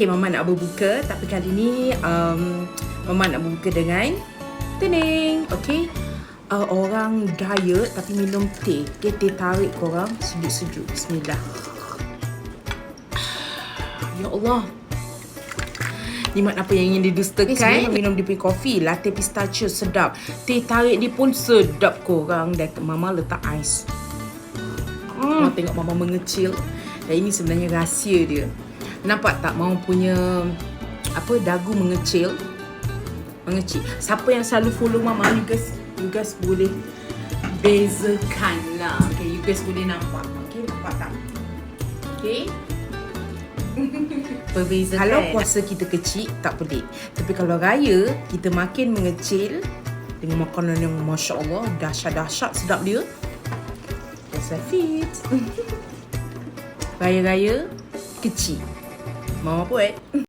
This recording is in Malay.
Okay, Mama nak berbuka, tapi kali ni Mama nak berbuka dengan tening. Okay, orang diet tapi minum teh. Okay, teh tarik korang sejuk-sejuk. Bismillah. Ya Allah, nikmat apa yang ingin didustakan. Sebelum minum dia punya kopi, latte pistachio sedap. Teh tarik dia pun sedap korang. Dan Mama letak ais. Mama tengok Mama mengecil. Dan ini sebenarnya rahsia dia. Nampak tak Mama punya dagu mengecil. Siapa yang selalu follow Mama, you guys boleh bezakan lah. Okay, you guys boleh nampak. Okay, nampak tak? Okay. Perbezaan. Kalau puasa kita kecil, tak pelik. Tapi kalau raya, kita makin mengecil dengan makanan yang Masya Allah, dahsyat-dahsyat sedap dia. That's a fit. Raya-raya kecil. Mama buat.